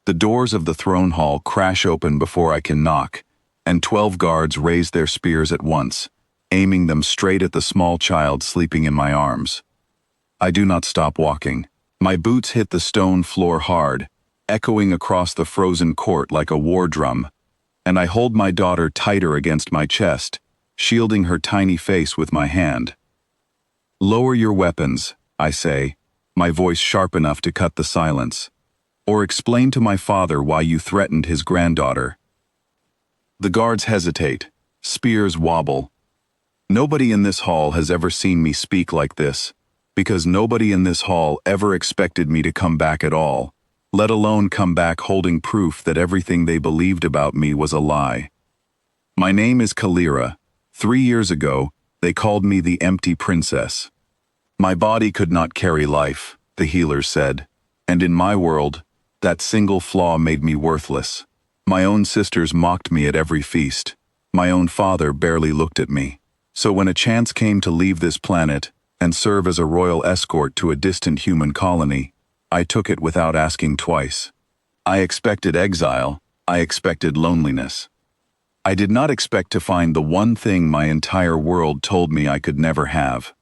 The doors of the throne hall crash open before I can knock, and 12 guards raise their spears at once, aiming them straight at the small child sleeping in my arms. I do not stop walking. My boots hit the stone floor hard, echoing across the frozen court like a war drum, and I hold my daughter tighter against my chest, shielding her tiny face with my hand. "Lower your weapons," I say, my voice sharp enough to cut the silence. "Or explain to my father why you threatened his granddaughter." The guards hesitate. Spears wobble. Nobody in this hall has ever seen me speak like this, because nobody in this hall ever expected me to come back at all, let alone come back holding proof that everything they believed about me was a lie. My name is Kalira. 3 years ago, they called me the Empty Princess. My body could not carry life, the healers said, and in my world, that single flaw made me worthless. My own sisters mocked me at every feast. My own father barely looked at me. So when a chance came to leave this planet and serve as a royal escort to a distant human colony, I took it without asking twice. I expected exile. I expected loneliness. I did not expect to find the one thing my entire world told me I could never have.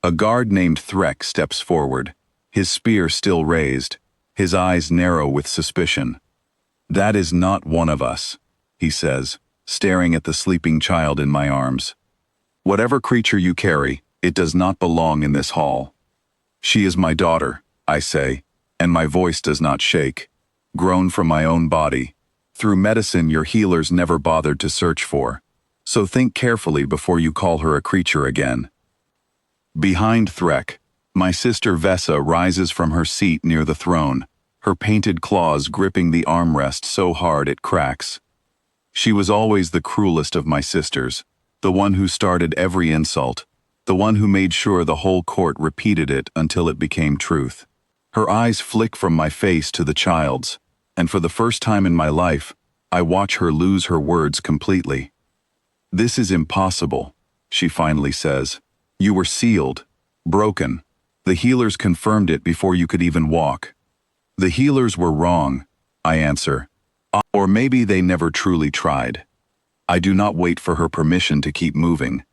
A guard named Threk steps forward, his spear still raised, his eyes narrow with suspicion. "That is not one of us," he says, staring at the sleeping child in my arms. "Whatever creature you carry, it does not belong in this hall." "She is my daughter," I say, and my voice does not shake. "Grown from my own body, through medicine your healers never bothered to search for. So think carefully before you call her a creature again." Behind Threk, my sister Vessa rises from her seat near the throne, her painted claws gripping the armrest so hard it cracks. She was always the cruelest of my sisters, the one who started every insult, the one who made sure the whole court repeated it until it became truth. Her eyes flick from my face to the child's, and for the first time in my life, I watch her lose her words completely. "This is impossible," she finally says. "You were sealed, broken. The healers confirmed it before you could even walk." "The healers were wrong," I answer. "Or maybe they never truly tried." I do not wait for her permission to keep moving.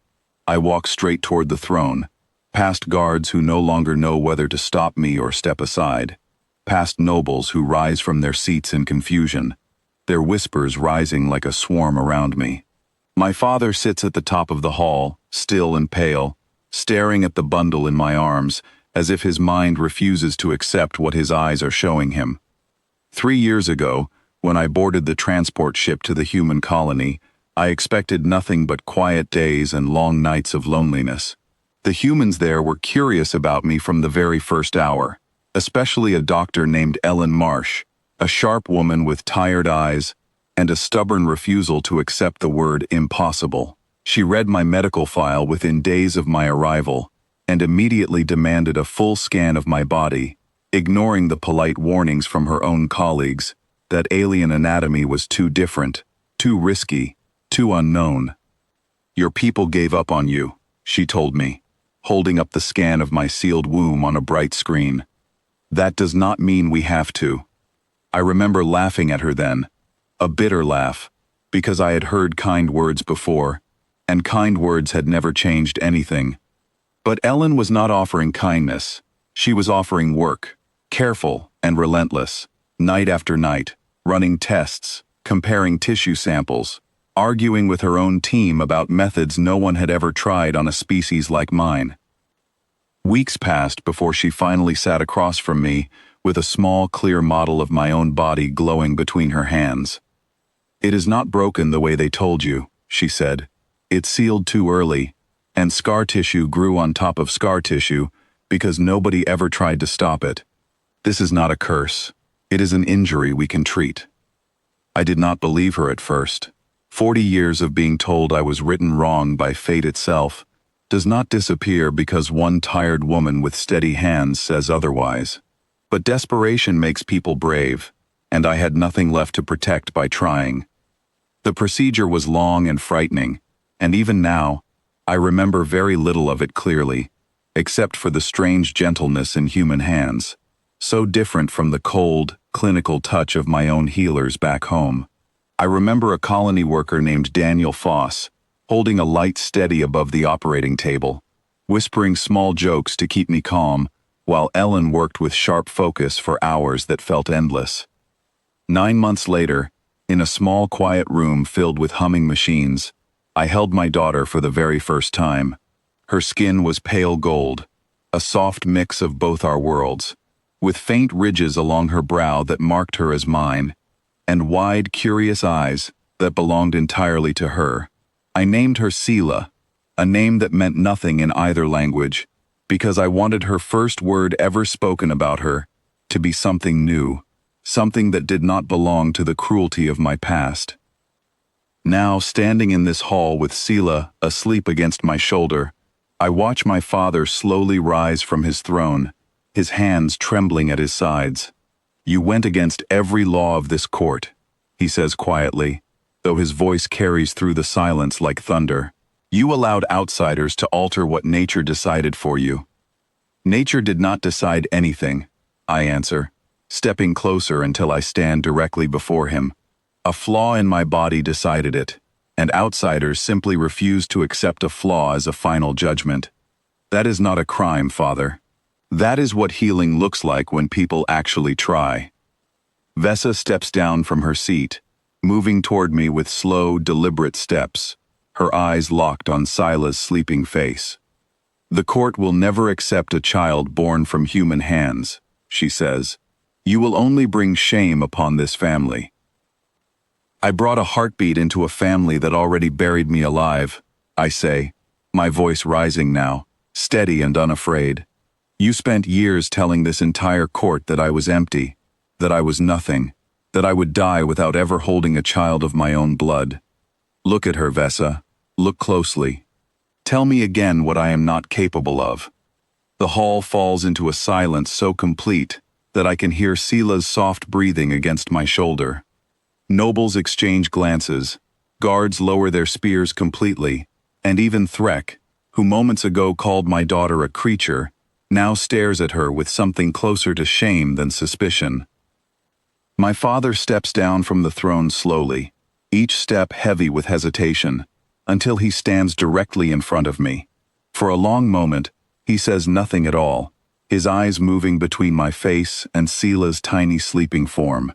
I walk straight toward the throne, past guards who no longer know whether to stop me or step aside, past nobles who rise from their seats in confusion, their whispers rising like a swarm around me. My father sits at the top of the hall, still and pale, staring at the bundle in my arms, as if his mind refuses to accept what his eyes are showing him. 3 years ago, when I boarded the transport ship to the human colony, I expected nothing but quiet days and long nights of loneliness. The humans there were curious about me from the very first hour, especially a doctor named Ellen Marsh, a sharp woman with tired eyes and a stubborn refusal to accept the word impossible. She read my medical file within days of my arrival and immediately demanded a full scan of my body, ignoring the polite warnings from her own colleagues that alien anatomy was too different, too risky, too unknown. "Your people gave up on you," she told me, holding up the scan of my sealed womb on a bright screen. "That does not mean we have to." I remember laughing at her then, a bitter laugh, because I had heard kind words before, and kind words had never changed anything. But Ellen was not offering kindness. She was offering work, careful and relentless, night after night, running tests, comparing tissue samples, arguing with her own team about methods no one had ever tried on a species like mine. Weeks passed before she finally sat across from me with a small, clear model of my own body glowing between her hands. "It is not broken the way they told you," she said. "It sealed too early, and scar tissue grew on top of scar tissue because nobody ever tried to stop it. This is not a curse. It is an injury we can treat." I did not believe her at first. 40 years of being told I was written wrong by fate itself does not disappear because one tired woman with steady hands says otherwise. But desperation makes people brave, and I had nothing left to protect by trying. The procedure was long and frightening, and even now, I remember very little of it clearly, except for the strange gentleness in human hands, so different from the cold, clinical touch of my own healers back home. I remember a colony worker named Daniel Foss, holding a light steady above the operating table, whispering small jokes to keep me calm, while Ellen worked with sharp focus for hours that felt endless. 9 months later, in a small quiet room filled with humming machines, I held my daughter for the very first time. Her skin was pale gold, a soft mix of both our worlds, with faint ridges along her brow that marked her as mine, and wide, curious eyes that belonged entirely to her. I named her Sela, a name that meant nothing in either language, because I wanted her first word ever spoken about her to be something new, something that did not belong to the cruelty of my past. Now, standing in this hall with Sela asleep against my shoulder, I watch my father slowly rise from his throne, his hands trembling at his sides. "You went against every law of this court," he says quietly, though his voice carries through the silence like thunder. "You allowed outsiders to alter what nature decided for you." "Nature did not decide anything," I answer, stepping closer until I stand directly before him. "A flaw in my body decided it, and outsiders simply refused to accept a flaw as a final judgment. That is not a crime, Father. That is what healing looks like when people actually try." Vesa steps down from her seat, moving toward me with slow, deliberate steps, her eyes locked on Sila's sleeping face. "The court will never accept a child born from human hands," she says. "You will only bring shame upon this family." "I brought a heartbeat into a family that already buried me alive," I say, my voice rising now, steady and unafraid. "You spent years telling this entire court that I was empty, that I was nothing, that I would die without ever holding a child of my own blood. Look at her, Vesa. Look closely. Tell me again what I am not capable of." The hall falls into a silence so complete that I can hear Sila's soft breathing against my shoulder. Nobles exchange glances, guards lower their spears completely, and even Threk, who moments ago called my daughter a creature, now stares at her with something closer to shame than suspicion. My father steps down from the throne slowly, each step heavy with hesitation, until he stands directly in front of me. For a long moment, he says nothing at all, his eyes moving between my face and Sila's tiny sleeping form.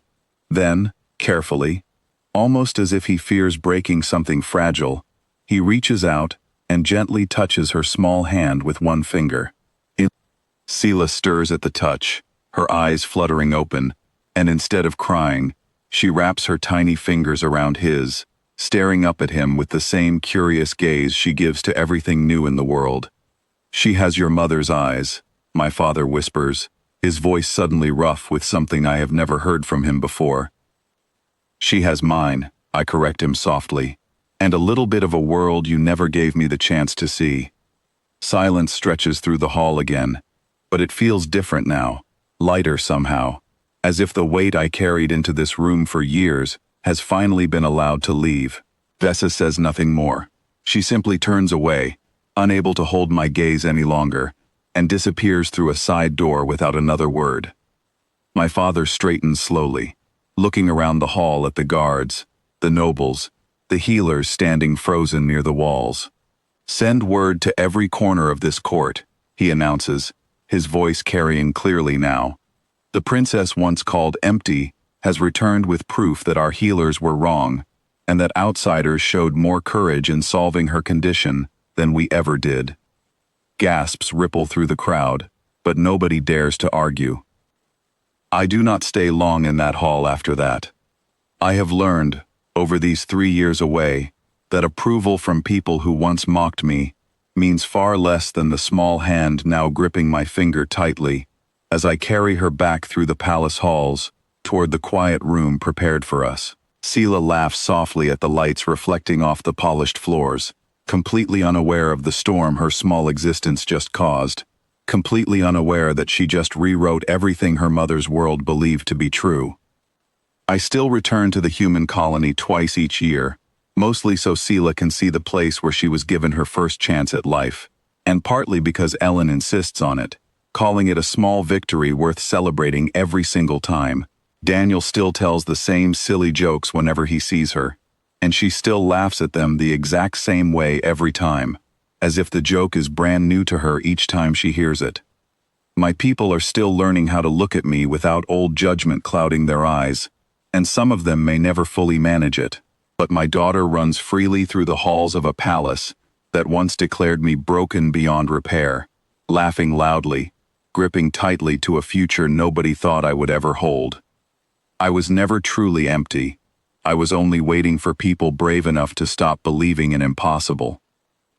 Then, carefully, almost as if he fears breaking something fragile, he reaches out and gently touches her small hand with one finger. Sela stirs at the touch, her eyes fluttering open, and instead of crying, she wraps her tiny fingers around his, staring up at him with the same curious gaze she gives to everything new in the world. "She has your mother's eyes," my father whispers, his voice suddenly rough with something I have never heard from him before. "She has mine," I correct him softly, "and a little bit of a world you never gave me the chance to see." Silence stretches through the hall again, but it feels different now, lighter somehow, as if the weight I carried into this room for years has finally been allowed to leave. Vesa says nothing more. She simply turns away, unable to hold my gaze any longer, and disappears through a side door without another word. My father straightens slowly, looking around the hall at the guards, the nobles, the healers standing frozen near the walls. "Send word to every corner of this court," he announces, his voice carrying clearly now. "The princess once called empty has returned with proof that our healers were wrong, and that outsiders showed more courage in solving her condition than we ever did." Gasps ripple through the crowd, but nobody dares to argue. I do not stay long in that hall after that. I have learned, over these 3 years away, that approval from people who once mocked me means far less than the small hand now gripping my finger tightly as I carry her back through the palace halls toward the quiet room prepared for us. Sela laughs softly at the lights reflecting off the polished floors, completely unaware of the storm her small existence just caused, completely unaware that she just rewrote everything her mother's world believed to be true. I still return to the human colony twice each year, mostly so Sela can see the place where she was given her first chance at life, and partly because Ellen insists on it. calling it a small victory worth celebrating every single time. Daniel still tells the same silly jokes whenever he sees her, and she still laughs at them the exact same way every time, as if the joke is brand new to her each time she hears it. My people are still learning how to look at me without old judgment clouding their eyes, and some of them may never fully manage it. But my daughter runs freely through the halls of a palace that once declared me broken beyond repair, laughing loudly, gripping tightly to a future nobody thought I would ever hold. I was never truly empty. I was only waiting for people brave enough to stop believing in impossible.